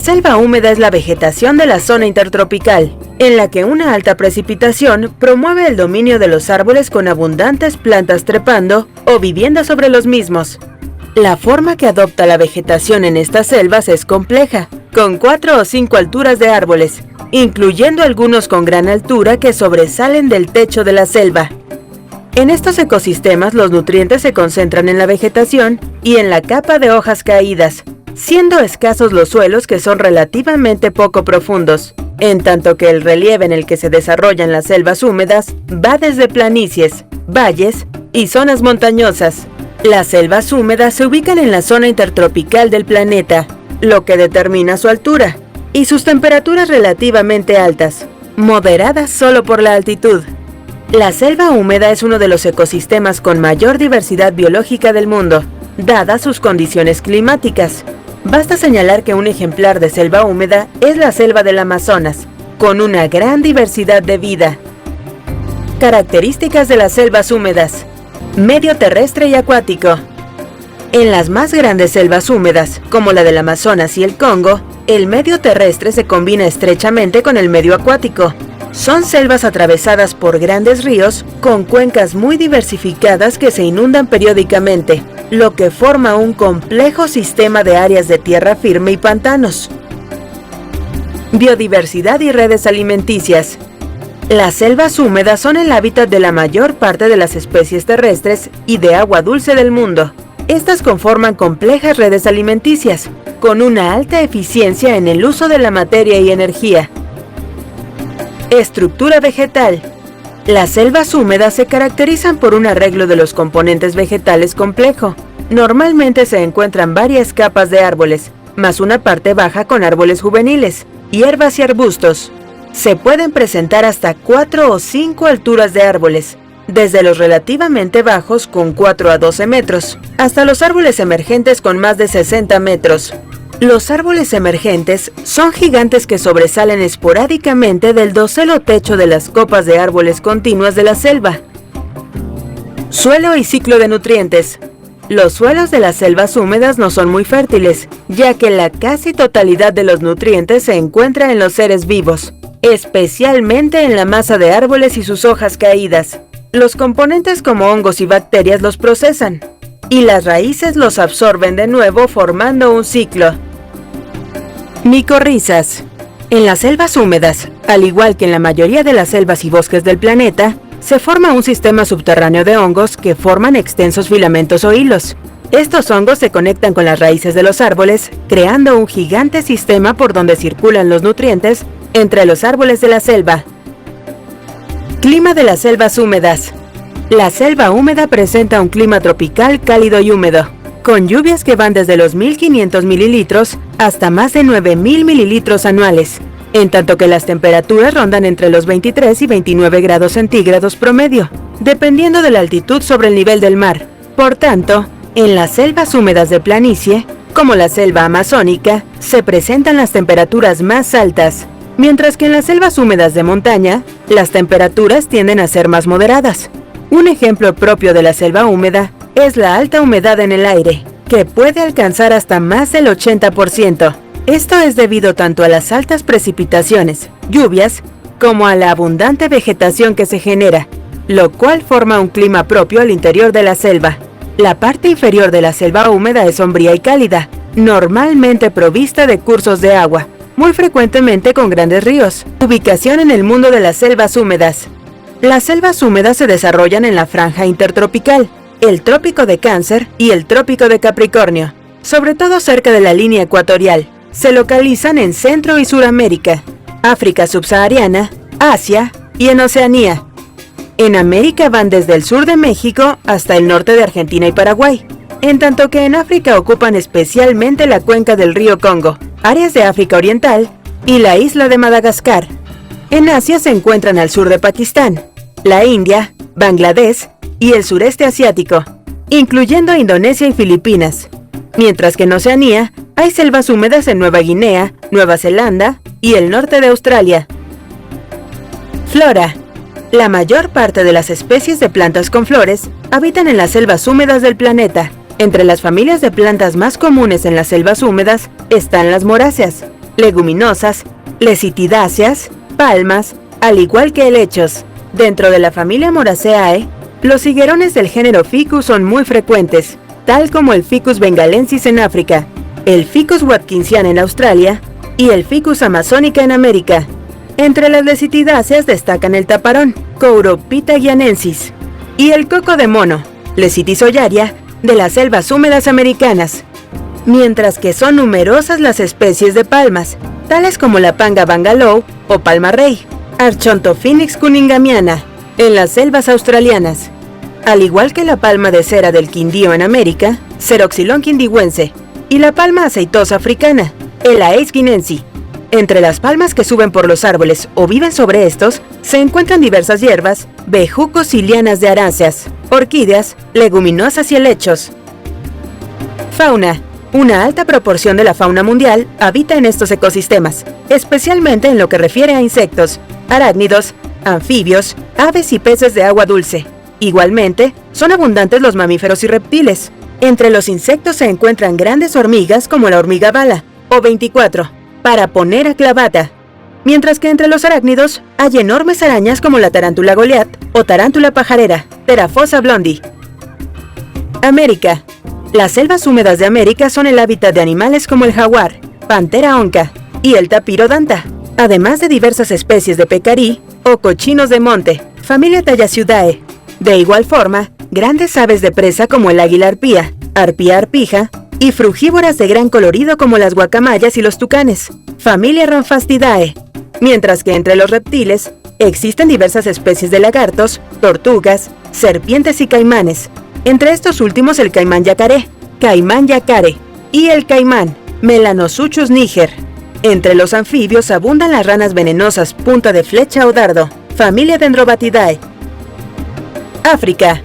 Selva húmeda es la vegetación de la zona intertropical, en la que una alta precipitación promueve el dominio de los árboles con abundantes plantas trepando o viviendo sobre los mismos. La forma que adopta la vegetación en estas selvas es compleja, con 4 o 5 alturas de árboles, incluyendo algunos con gran altura que sobresalen del techo de la selva. En estos ecosistemas los nutrientes se concentran en la vegetación y en la capa de hojas caídas, siendo escasos los suelos que son relativamente poco profundos, en tanto que el relieve en el que se desarrollan las selvas húmedas va desde planicies, valles y zonas montañosas. Las selvas húmedas se ubican en la zona intertropical del planeta, lo que determina su altura, y sus temperaturas relativamente altas, moderadas solo por la altitud. La selva húmeda es uno de los ecosistemas con mayor diversidad biológica del mundo, dadas sus condiciones climáticas. Basta señalar que un ejemplar de selva húmeda es la selva del Amazonas, con una gran diversidad de vida. Características de las selvas húmedas: medio terrestre y acuático. En las más grandes selvas húmedas, como la del Amazonas y el Congo, el medio terrestre se combina estrechamente con el medio acuático. Son selvas atravesadas por grandes ríos con cuencas muy diversificadas que se inundan periódicamente, lo que forma un complejo sistema de áreas de tierra firme y pantanos. Biodiversidad y redes alimenticias. Las selvas húmedas son el hábitat de la mayor parte de las especies terrestres y de agua dulce del mundo. Estas conforman complejas redes alimenticias, con una alta eficiencia en el uso de la materia y energía. Estructura vegetal. Las selvas húmedas se caracterizan por un arreglo de los componentes vegetales complejo. Normalmente se encuentran varias capas de árboles, más una parte baja con árboles juveniles, hierbas y arbustos. Se pueden presentar hasta 4 o 5 alturas de árboles, desde los relativamente bajos con 4 a 12 metros, hasta los árboles emergentes con más de 60 metros. Los árboles emergentes son gigantes que sobresalen esporádicamente del dosel o techo de las copas de árboles continuas de la selva. Suelo y ciclo de nutrientes. Los suelos de las selvas húmedas no son muy fértiles, ya que la casi totalidad de los nutrientes se encuentra en los seres vivos, especialmente en la masa de árboles y sus hojas caídas. Los componentes como hongos y bacterias los procesan, y las raíces los absorben de nuevo formando un ciclo. Micorrizas. En las selvas húmedas, al igual que en la mayoría de las selvas y bosques del planeta, se forma un sistema subterráneo de hongos que forman extensos filamentos o hilos. Estos hongos se conectan con las raíces de los árboles, creando un gigante sistema por donde circulan los nutrientes entre los árboles de la selva. Clima de las selvas húmedas. La selva húmeda presenta un clima tropical cálido y húmedo, con lluvias que van desde los 1.500 mililitros hasta más de 9.000 mililitros anuales, en tanto que las temperaturas rondan entre los 23 y 29 grados centígrados promedio, dependiendo de la altitud sobre el nivel del mar. Por tanto, en las selvas húmedas de planicie, como la selva amazónica, se presentan las temperaturas más altas, mientras que en las selvas húmedas de montaña, las temperaturas tienden a ser más moderadas. Un ejemplo propio de la selva húmeda es la alta humedad en el aire, que puede alcanzar hasta más del 80%. Esto es debido tanto a las altas precipitaciones, lluvias, como a la abundante vegetación que se genera, lo cual forma un clima propio al interior de la selva. La parte inferior de la selva húmeda es sombría y cálida, normalmente provista de cursos de agua, muy frecuentemente con grandes ríos. Ubicación en el mundo de las selvas húmedas. Las selvas húmedas se desarrollan en la franja intertropical, el Trópico de Cáncer y el Trópico de Capricornio, sobre todo cerca de la línea ecuatorial. Se localizan en Centro y Suramérica, África subsahariana, Asia y en Oceanía. En América van desde el sur de México hasta el norte de Argentina y Paraguay, en tanto que en África ocupan especialmente la cuenca del río Congo, áreas de África Oriental y la isla de Madagascar. En Asia se encuentran al sur de Pakistán, la India, Bangladesh y el sureste asiático, incluyendo Indonesia y Filipinas, mientras que en Oceanía hay selvas húmedas en Nueva Guinea, Nueva Zelanda y el norte de Australia. Flora. La mayor parte de las especies de plantas con flores habitan en las selvas húmedas del planeta. Entre las familias de plantas más comunes en las selvas húmedas están las moráceas, leguminosas, lecitidáceas, palmas, al igual que helechos. Dentro de la familia Moraceae, los higuerones del género Ficus son muy frecuentes, tal como el Ficus bengalensis en África, el Ficus watkinsiana en Australia y el Ficus amazonica en América. Entre las lecitidáceas destacan el taparón, Chourophyta guianensis, y el coco de mono, Lecitis ollaria, de las selvas húmedas americanas. Mientras que son numerosas las especies de palmas, tales como la panga bangalore o palma rey, Archontophoenix cunninghamiana, en las selvas australianas, al igual que la palma de cera del Quindío en América, Ceroxylon quindihuense, y la palma aceitosa africana, Elaeis guinensi. Entre las palmas que suben por los árboles o viven sobre estos, se encuentran diversas hierbas, bejucos y lianas de aráceas, orquídeas, leguminosas y helechos. Fauna. Una alta proporción de la fauna mundial habita en estos ecosistemas, especialmente en lo que refiere a insectos, arácnidos, anfibios, aves y peces de agua dulce. Igualmente, son abundantes los mamíferos y reptiles. Entre los insectos se encuentran grandes hormigas como la hormiga bala, o 24, Paraponera clavata, mientras que entre los arácnidos hay enormes arañas como la tarántula goliat o tarántula pajarera, Pterophosa blondi. América. Las selvas húmedas de América son el hábitat de animales como el jaguar, pantera onca y el tapiro danta, además de diversas especies de pecarí o cochinos de monte, familia Tallasiudae. De igual forma, grandes aves de presa como el águila arpía, Arpía arpija, y frugívoras de gran colorido como las guacamayas y los tucanes, familia Rhamphasidae, mientras que entre los reptiles existen diversas especies de lagartos, tortugas, serpientes y caimanes. Entre estos últimos el caimán yacaré, Caimán yacare, y el caimán, Melanosuchus niger. Entre los anfibios abundan las ranas venenosas punta de flecha o dardo, familia Dendrobatidae. África.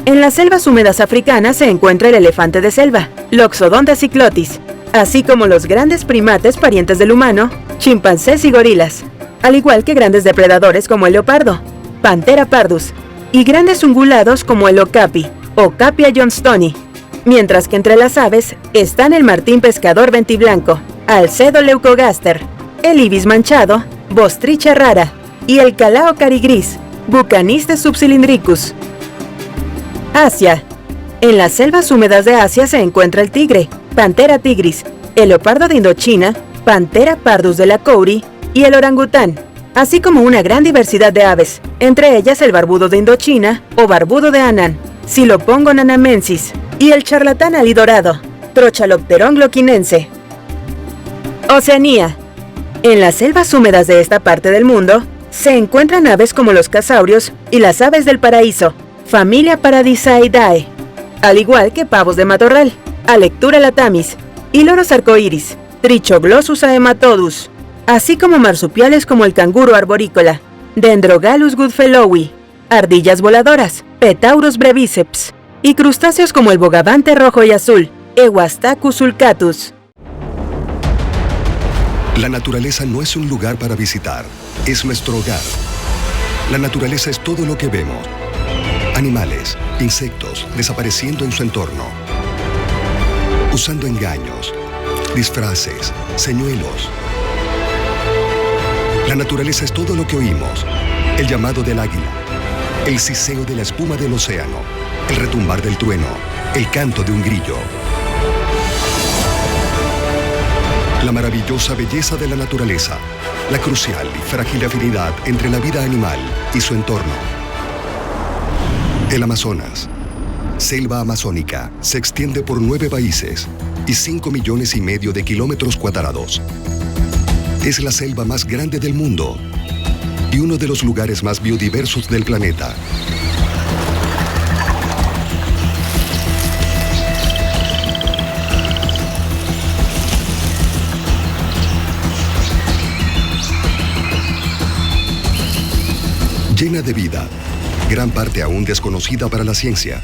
En las selvas húmedas africanas se encuentra el elefante de selva, Loxodonta cyclotis, así como los grandes primates parientes del humano, chimpancés y gorilas, al igual que grandes depredadores como el leopardo, Panthera pardus, y grandes ungulados como el okapi, Okapia johnstoni, mientras que entre las aves están el martín pescador ventiblanco, Alcedo leucogaster, el ibis manchado, Bostricha rara, y el calao carigris, Bucanistes subcylindricus. Asia. En las selvas húmedas de Asia se encuentra el tigre, Panthera tigris, el leopardo de Indochina, Panthera pardus de la Kouri, y el orangután, así como una gran diversidad de aves, entre ellas el barbudo de Indochina o barbudo de Annan, Silopongo nanamensis, y el charlatán alidorado, Trochalopteron gloquinense. Oceanía. En las selvas húmedas de esta parte del mundo, se encuentran aves como los casaurios y las aves del paraíso, familia Paradisaidae, al igual que pavos de matorral, Alectura latamis, y loros arcoíris, Trichoglossus aematodus, así como marsupiales como el canguro arborícola, Dendrogalus goodfellowi, ardillas voladoras, Petaurus breviceps, y crustáceos como el bogavante rojo y azul, Euastacus sulcatus. La naturaleza no es un lugar para visitar, es nuestro hogar. La naturaleza es todo lo que vemos. Animales, insectos desapareciendo en su entorno, usando engaños, disfraces, señuelos. La naturaleza es todo lo que oímos: el llamado del águila, el siseo de la espuma del océano, el retumbar del trueno, el canto de un grillo. La maravillosa belleza de la naturaleza, la crucial y frágil afinidad entre la vida animal y su entorno. El Amazonas, selva amazónica, se extiende por 9 países y 5,5 millones de kilómetros cuadrados. Es la selva más grande del mundo y uno de los lugares más biodiversos del planeta. Llena de vida, gran parte aún desconocida para la ciencia.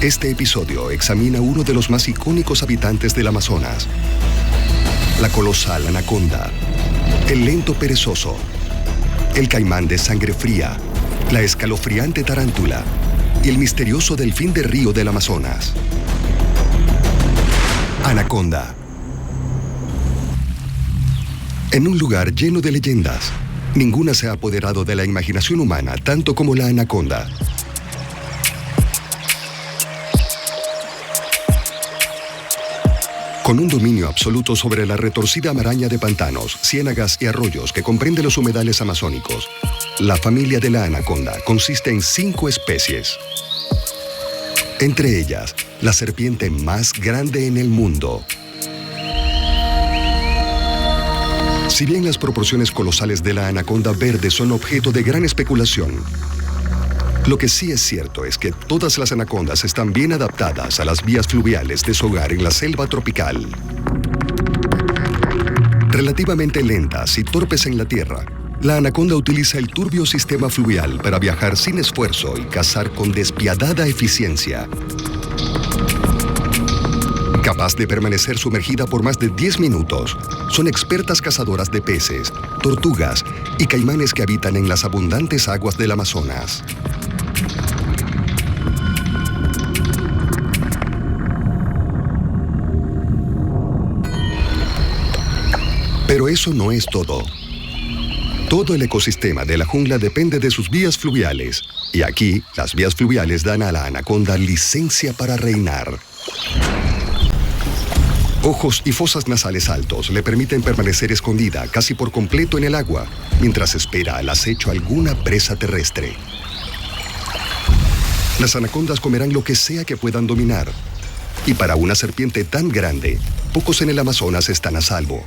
Este episodio examina uno de los más icónicos habitantes del Amazonas: la colosal anaconda, el lento perezoso, el caimán de sangre fría, la escalofriante tarántula y el misterioso delfín de río del Amazonas. Anaconda. En un lugar lleno de leyendas, ninguna se ha apoderado de la imaginación humana tanto como la anaconda. Con un dominio absoluto sobre la retorcida maraña de pantanos, ciénagas y arroyos que comprende los humedales amazónicos, la familia de la anaconda consiste en 5 especies. Entre ellas, la serpiente más grande en el mundo. Si bien las proporciones colosales de la anaconda verde son objeto de gran especulación, lo que sí es cierto es que todas las anacondas están bien adaptadas a las vías fluviales de su hogar en la selva tropical. Relativamente lentas y torpes en la tierra, la anaconda utiliza el turbio sistema fluvial para viajar sin esfuerzo y cazar con despiadada eficiencia. Capaz de permanecer sumergida por más de 10 minutos, son expertas cazadoras de peces, tortugas y caimanes que habitan en las abundantes aguas del Amazonas. Pero eso no es todo. Todo el ecosistema de la jungla depende de sus vías fluviales, y aquí las vías fluviales dan a la anaconda licencia para reinar. Ojos y fosas nasales altos le permiten permanecer escondida casi por completo en el agua, mientras espera al acecho alguna presa terrestre. Las anacondas comerán lo que sea que puedan dominar, y para una serpiente tan grande, pocos en el Amazonas están a salvo.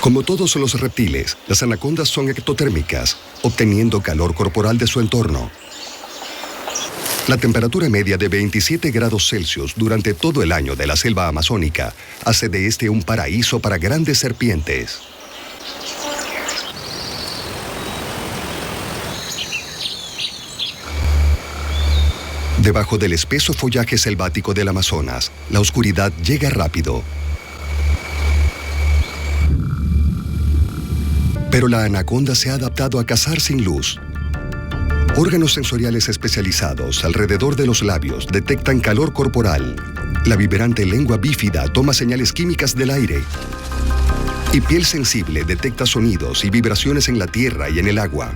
Como todos los reptiles, las anacondas son ectotérmicas, obteniendo calor corporal de su entorno. La temperatura media de 27 grados Celsius durante todo el año de la selva amazónica hace de este un paraíso para grandes serpientes. Debajo del espeso follaje selvático del Amazonas, la oscuridad llega rápido. Pero la anaconda se ha adaptado a cazar sin luz. Órganos sensoriales especializados alrededor de los labios detectan calor corporal. La vibrante lengua bífida toma señales químicas del aire. Y piel sensible detecta sonidos y vibraciones en la tierra y en el agua.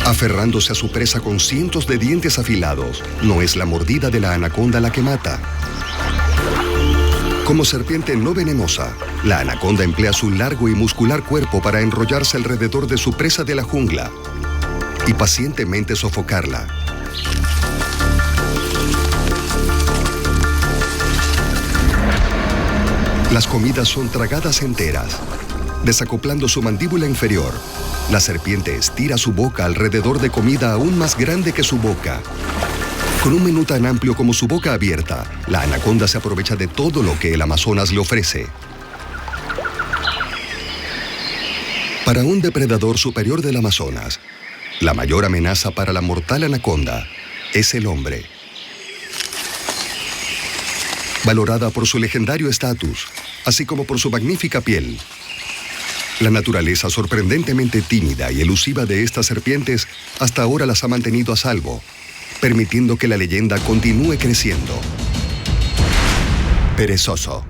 Aferrándose a su presa con cientos de dientes afilados, no es la mordida de la anaconda la que mata. Como serpiente no venenosa, la anaconda emplea su largo y muscular cuerpo para enrollarse alrededor de su presa de la jungla y pacientemente sofocarla. Las comidas son tragadas enteras. Desacoplando su mandíbula inferior, la serpiente estira su boca alrededor de comida aún más grande que su boca. Con un menú tan amplio como su boca abierta, la anaconda se aprovecha de todo lo que el Amazonas le ofrece. Para un depredador superior del Amazonas, la mayor amenaza para la mortal anaconda es el hombre. Valorada por su legendario estatus, así como por su magnífica piel, la naturaleza sorprendentemente tímida y elusiva de estas serpientes hasta ahora las ha mantenido a salvo, permitiendo que la leyenda continúe creciendo. Perezoso.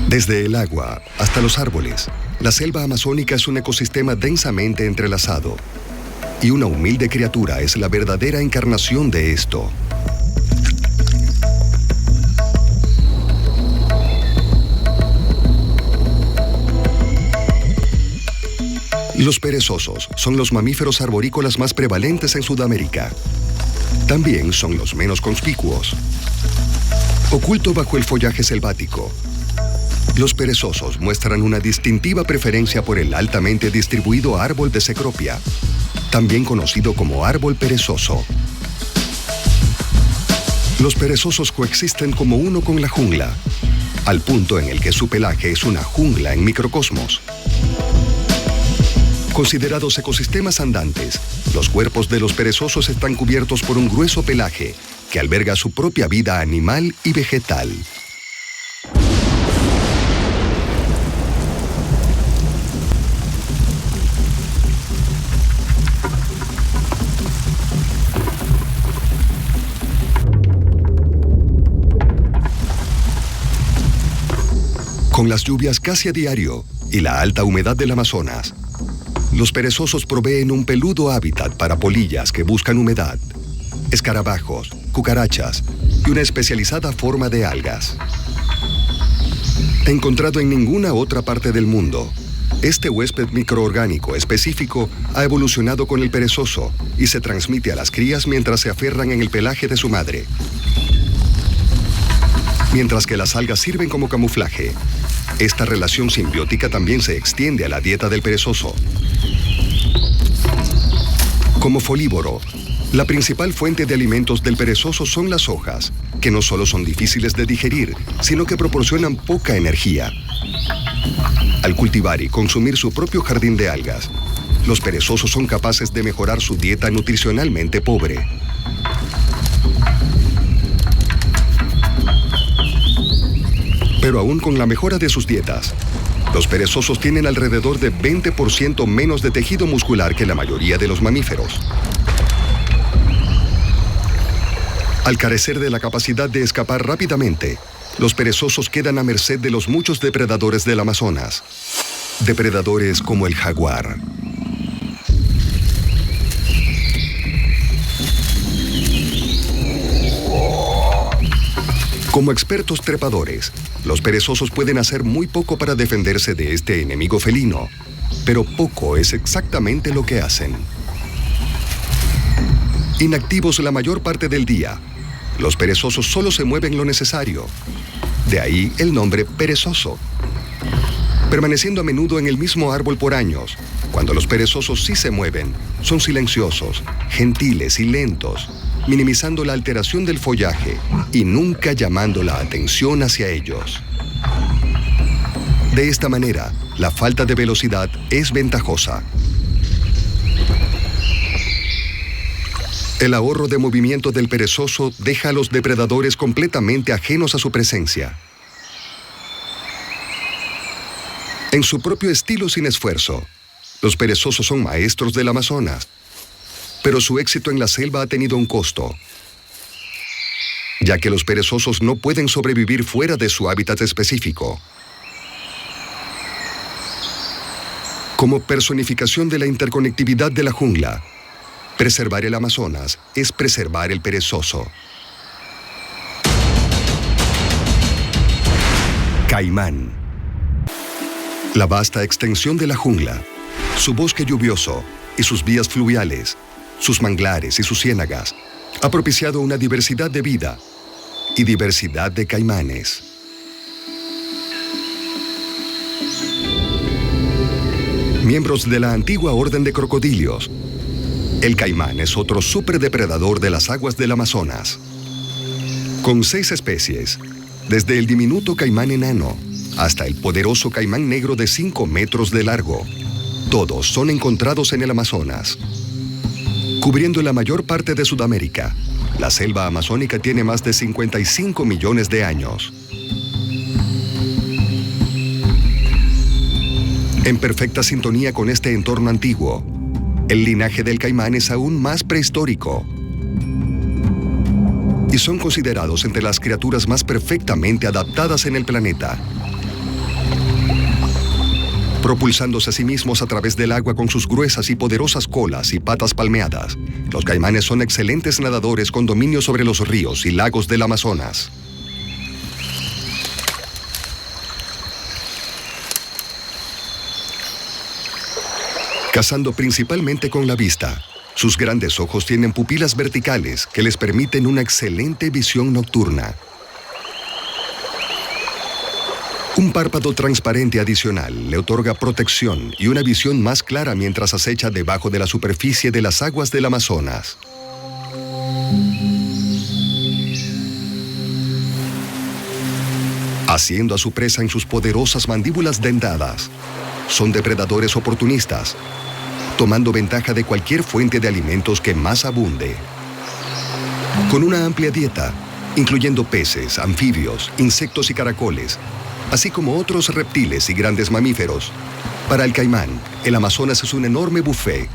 Desde el agua hasta los árboles, la selva amazónica es un ecosistema densamente entrelazado, y una humilde criatura es la verdadera encarnación de esto. Los perezosos son los mamíferos arborícolas más prevalentes en Sudamérica. También son los menos conspicuos. Oculto bajo el follaje selvático, los perezosos muestran una distintiva preferencia por el altamente distribuido árbol de cecropia, también conocido como árbol perezoso. Los perezosos coexisten como uno con la jungla, al punto en el que su pelaje es una jungla en microcosmos. Considerados ecosistemas andantes, los cuerpos de los perezosos están cubiertos por un grueso pelaje que alberga su propia vida animal y vegetal. Con las lluvias casi a diario y la alta humedad del Amazonas, los perezosos proveen un peludo hábitat para polillas que buscan humedad, escarabajos, cucarachas y una especializada forma de algas. Encontrado en ninguna otra parte del mundo, este huésped microorgánico específico ha evolucionado con el perezoso y se transmite a las crías mientras se aferran en el pelaje de su madre. Mientras que las algas sirven como camuflaje, esta relación simbiótica también se extiende a la dieta del perezoso. Como folívoro, la principal fuente de alimentos del perezoso son las hojas, que no solo son difíciles de digerir, sino que proporcionan poca energía. Al cultivar y consumir su propio jardín de algas, los perezosos son capaces de mejorar su dieta nutricionalmente pobre. Pero aún con la mejora de sus dietas, los perezosos tienen alrededor de 20% menos de tejido muscular que la mayoría de los mamíferos. Al carecer de la capacidad de escapar rápidamente, los perezosos quedan a merced de los muchos depredadores del Amazonas. Depredadores como el jaguar. Como expertos trepadores, los perezosos pueden hacer muy poco para defenderse de este enemigo felino, pero poco es exactamente lo que hacen. Inactivos la mayor parte del día, los perezosos solo se mueven lo necesario. De ahí el nombre perezoso. Permaneciendo a menudo en el mismo árbol por años, cuando los perezosos sí se mueven, son silenciosos, gentiles y lentos, minimizando la alteración del follaje y nunca llamando la atención hacia ellos. De esta manera, la falta de velocidad es ventajosa. El ahorro de movimiento del perezoso deja a los depredadores completamente ajenos a su presencia. En su propio estilo sin esfuerzo, los perezosos son maestros del Amazonas. Pero su éxito en la selva ha tenido un costo, ya que los perezosos no pueden sobrevivir fuera de su hábitat específico. Como personificación de la interconectividad de la jungla, preservar el Amazonas es preservar el perezoso. Caimán. La vasta extensión de la jungla, su bosque lluvioso y sus vías fluviales, sus manglares y sus ciénagas, ha propiciado una diversidad de vida y diversidad de caimanes. Miembros de la antigua orden de crocodilios, el caimán es otro superdepredador de las aguas del Amazonas. Con 6 especies, desde el diminuto caimán enano hasta el poderoso caimán negro de 5 metros de largo, todos son encontrados en el Amazonas. Cubriendo la mayor parte de Sudamérica, la selva amazónica tiene más de 55 millones de años. En perfecta sintonía con este entorno antiguo, el linaje del caimán es aún más prehistórico y son considerados entre las criaturas más perfectamente adaptadas en el planeta. Propulsándose a sí mismos a través del agua con sus gruesas y poderosas colas y patas palmeadas, los caimanes son excelentes nadadores con dominio sobre los ríos y lagos del Amazonas. Cazando principalmente con la vista, sus grandes ojos tienen pupilas verticales que les permiten una excelente visión nocturna. Un párpado transparente adicional le otorga protección y una visión más clara mientras acecha debajo de la superficie de las aguas del Amazonas. Haciendo a su presa en sus poderosas mandíbulas dentadas, son depredadores oportunistas, tomando ventaja de cualquier fuente de alimentos que más abunde. Con una amplia dieta, incluyendo peces, anfibios, insectos y caracoles, así como otros reptiles y grandes mamíferos. Para el caimán, el Amazonas es un enorme buffet.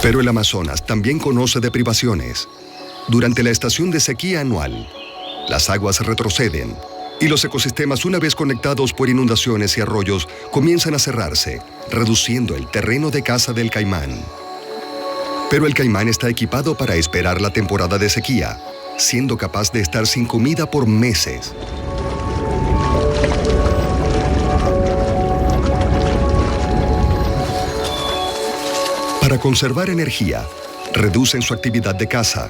Pero el Amazonas también conoce de privaciones. Durante la estación de sequía anual, las aguas retroceden y los ecosistemas, una vez conectados por inundaciones y arroyos, comienzan a cerrarse, reduciendo el terreno de caza del caimán. Pero el caimán está equipado para esperar la temporada de sequía, siendo capaz de estar sin comida por meses. Para conservar energía, reducen su actividad de caza.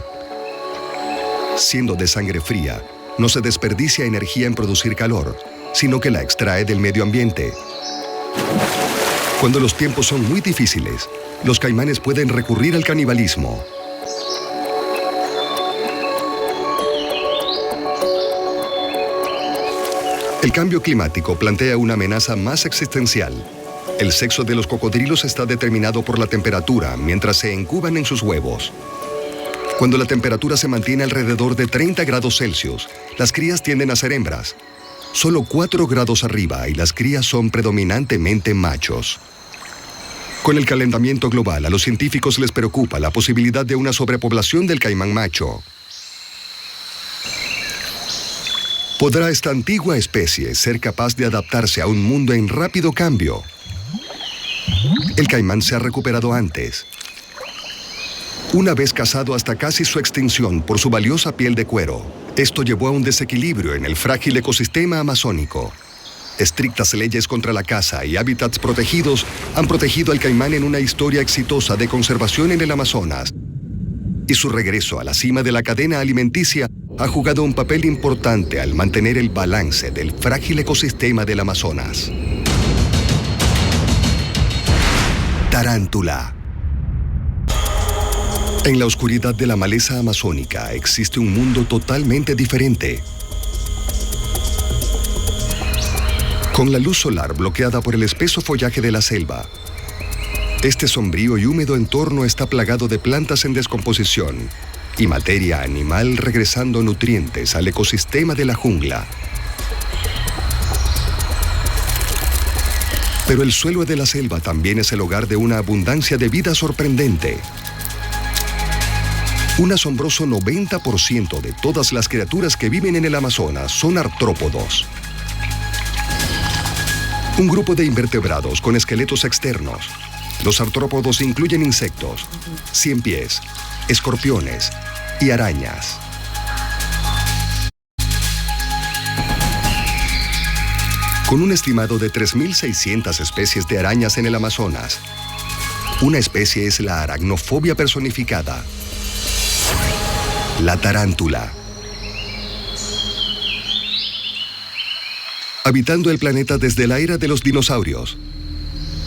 Siendo de sangre fría, no se desperdicia energía en producir calor, sino que la extrae del medio ambiente. Cuando los tiempos son muy difíciles, los caimanes pueden recurrir al canibalismo. El cambio climático plantea una amenaza más existencial. El sexo de los cocodrilos está determinado por la temperatura mientras se incuban en sus huevos. Cuando la temperatura se mantiene alrededor de 30 grados Celsius, las crías tienden a ser hembras. Solo 4 grados arriba y las crías son predominantemente machos. Con el calentamiento global, a los científicos les preocupa la posibilidad de una sobrepoblación del caimán macho. ¿Podrá esta antigua especie ser capaz de adaptarse a un mundo en rápido cambio? El caimán se ha recuperado antes. Una vez cazado hasta casi su extinción por su valiosa piel de cuero, esto llevó a un desequilibrio en el frágil ecosistema amazónico. Estrictas leyes contra la caza y hábitats protegidos han protegido al caimán en una historia exitosa de conservación en el Amazonas. Y su regreso a la cima de la cadena alimenticia ha jugado un papel importante al mantener el balance del frágil ecosistema del Amazonas. Tarántula. En la oscuridad de la maleza amazónica existe un mundo totalmente diferente. Con la luz solar bloqueada por el espeso follaje de la selva, este sombrío y húmedo entorno está plagado de plantas en descomposición y materia animal regresando nutrientes al ecosistema de la jungla. Pero el suelo de la selva también es el hogar de una abundancia de vida sorprendente. Un asombroso 90% de todas las criaturas que viven en el Amazonas son artrópodos. Un grupo de invertebrados con esqueletos externos. Los artrópodos incluyen insectos, ciempiés, escorpiones y arañas. Con un estimado de 3.600 especies de arañas en el Amazonas, una especie es la aracnofobia personificada. La tarántula. Habitando el planeta desde la era de los dinosaurios,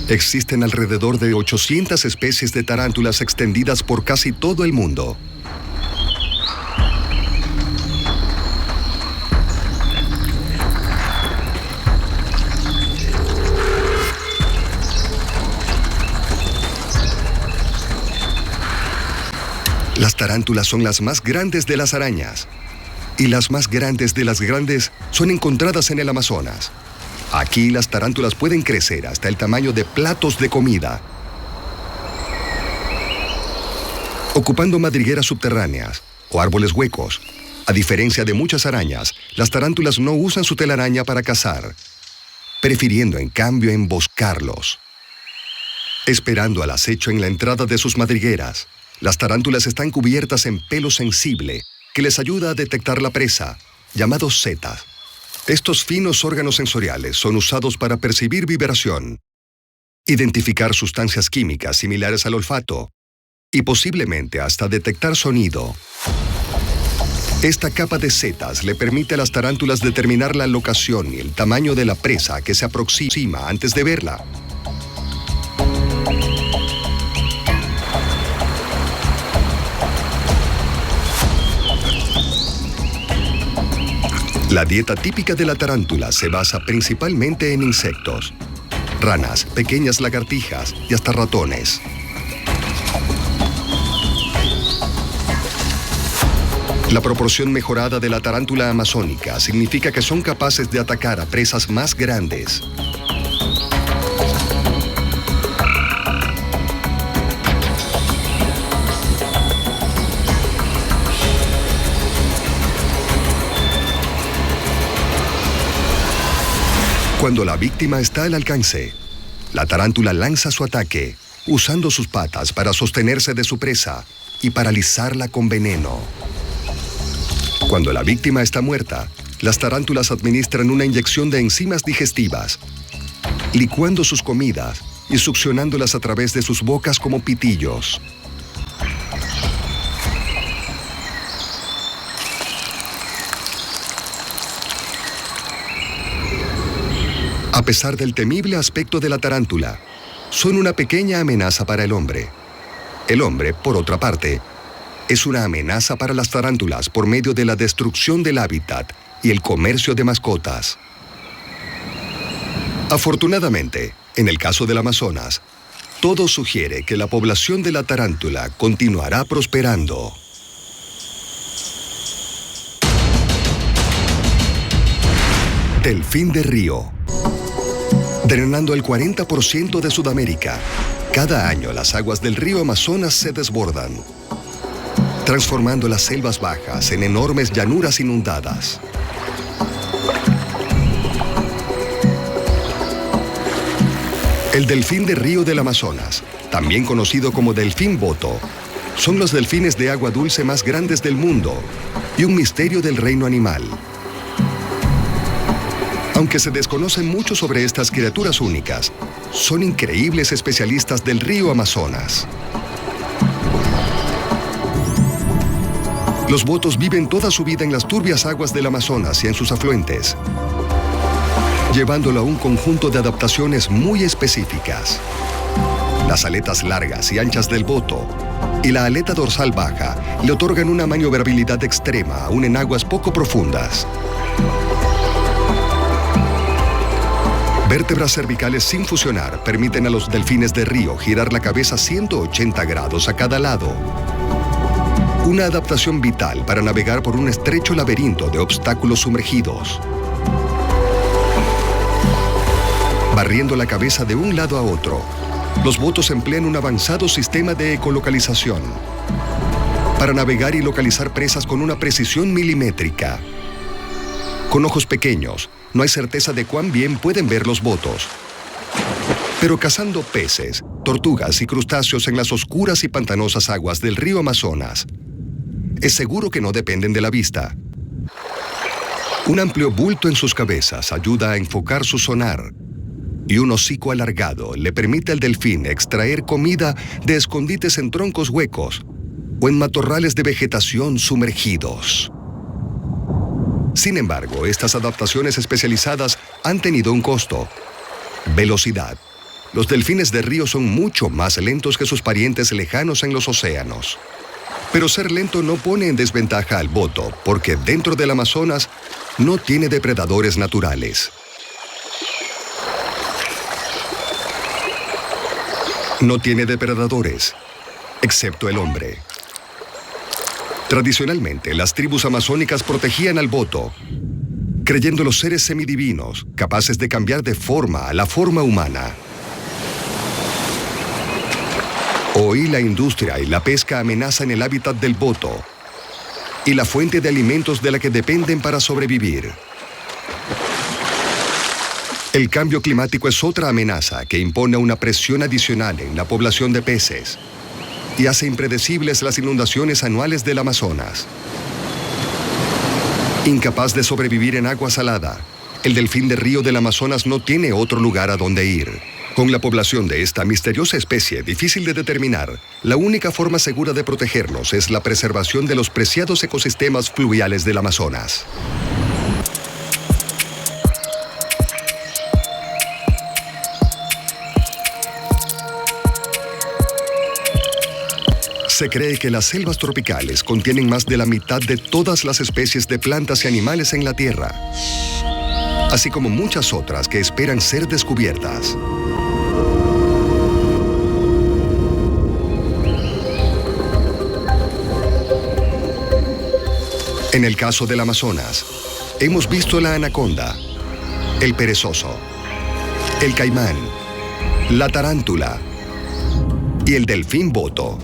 existen alrededor de 800 especies de tarántulas extendidas por casi todo el mundo. Las tarántulas son las más grandes de las arañas, y las más grandes de las grandes son encontradas en el Amazonas. Aquí las tarántulas pueden crecer hasta el tamaño de platos de comida. Ocupando madrigueras subterráneas o árboles huecos, a diferencia de muchas arañas, las tarántulas no usan su telaraña para cazar, prefiriendo en cambio emboscarlos. Esperando al acecho en la entrada de sus madrigueras, las tarántulas están cubiertas en pelo sensible que les ayuda a detectar la presa, llamados setas. Estos finos órganos sensoriales son usados para percibir vibración, identificar sustancias químicas similares al olfato y posiblemente hasta detectar sonido. Esta capa de setas le permite a las tarántulas determinar la locación y el tamaño de la presa que se aproxima antes de verla. La dieta típica de la tarántula se basa principalmente en insectos, ranas, pequeñas lagartijas y hasta ratones. La proporción mejorada de la tarántula amazónica significa que son capaces de atacar a presas más grandes. Cuando la víctima está al alcance, la tarántula lanza su ataque, usando sus patas para sostenerse de su presa y paralizarla con veneno. Cuando la víctima está muerta, las tarántulas administran una inyección de enzimas digestivas, licuando sus comidas y succionándolas a través de sus bocas como pitillos. A pesar del temible aspecto de la tarántula, son una pequeña amenaza para el hombre. El hombre, por otra parte, es una amenaza para las tarántulas por medio de la destrucción del hábitat y el comercio de mascotas. Afortunadamente, en el caso del Amazonas, todo sugiere que la población de la tarántula continuará prosperando. Delfín de río. Drenando el 40% de Sudamérica, cada año las aguas del río Amazonas se desbordan, transformando las selvas bajas en enormes llanuras inundadas. El delfín de río del Amazonas, también conocido como delfín boto, son los delfines de agua dulce más grandes del mundo y un misterio del reino animal. Aunque se desconoce mucho sobre estas criaturas únicas, son increíbles especialistas del río Amazonas. Los botos viven toda su vida en las turbias aguas del Amazonas y en sus afluentes, llevándolo a un conjunto de adaptaciones muy específicas. Las aletas largas y anchas del boto y la aleta dorsal baja le otorgan una maniobrabilidad extrema aún en aguas poco profundas. Vértebras cervicales sin fusionar permiten a los delfines de río girar la cabeza 180 grados a cada lado. Una adaptación vital para navegar por un estrecho laberinto de obstáculos sumergidos. Barriendo la cabeza de un lado a otro, los botos emplean un avanzado sistema de ecolocalización para navegar y localizar presas con una precisión milimétrica. Con ojos pequeños, no hay certeza de cuán bien pueden ver los botos. Pero cazando peces, tortugas y crustáceos en las oscuras y pantanosas aguas del río Amazonas, es seguro que no dependen de la vista. Un amplio bulto en sus cabezas ayuda a enfocar su sonar, y un hocico alargado le permite al delfín extraer comida de escondites en troncos huecos o en matorrales de vegetación sumergidos. Sin embargo, estas adaptaciones especializadas han tenido un costo: velocidad. Los delfines de río son mucho más lentos que sus parientes lejanos en los océanos. Pero ser lento no pone en desventaja al boto, porque dentro del Amazonas no tiene depredadores naturales. No tiene depredadores, excepto el hombre. Tradicionalmente, las tribus amazónicas protegían al boto, creyendo los seres semidivinos, capaces de cambiar de forma a la forma humana. Hoy la industria y la pesca amenazan el hábitat del boto y la fuente de alimentos de la que dependen para sobrevivir. El cambio climático es otra amenaza que impone una presión adicional en la población de peces y hace impredecibles las inundaciones anuales del Amazonas. Incapaz de sobrevivir en agua salada, el delfín de río del Amazonas no tiene otro lugar a donde ir. Con la población de esta misteriosa especie difícil de determinar, la única forma segura de protegerlos es la preservación de los preciados ecosistemas fluviales del Amazonas. Se cree que las selvas tropicales contienen más de la mitad de todas las especies de plantas y animales en la Tierra, así como muchas otras que esperan ser descubiertas. En el caso del Amazonas, hemos visto la anaconda, el perezoso, el caimán, la tarántula y el delfín boto.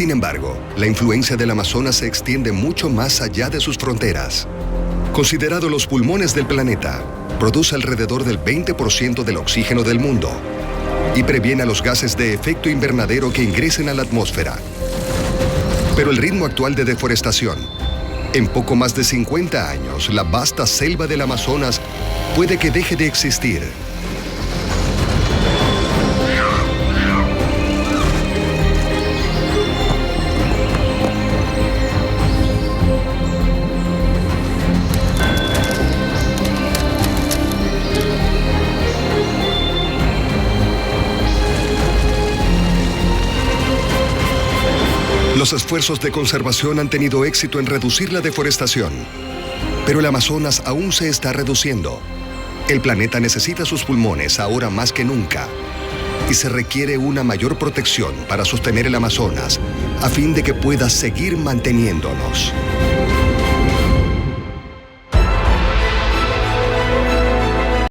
Sin embargo, la influencia del Amazonas se extiende mucho más allá de sus fronteras. Considerado los pulmones del planeta, produce alrededor del 20% del oxígeno del mundo y previene a los gases de efecto invernadero que ingresen a la atmósfera. Pero el ritmo actual de deforestación, en poco más de 50 años, la vasta selva del Amazonas puede que deje de existir. Los esfuerzos de conservación han tenido éxito en reducir la deforestación, pero el Amazonas aún se está reduciendo. El planeta necesita sus pulmones ahora más que nunca y se requiere una mayor protección para sostener el Amazonas a fin de que pueda seguir manteniéndonos.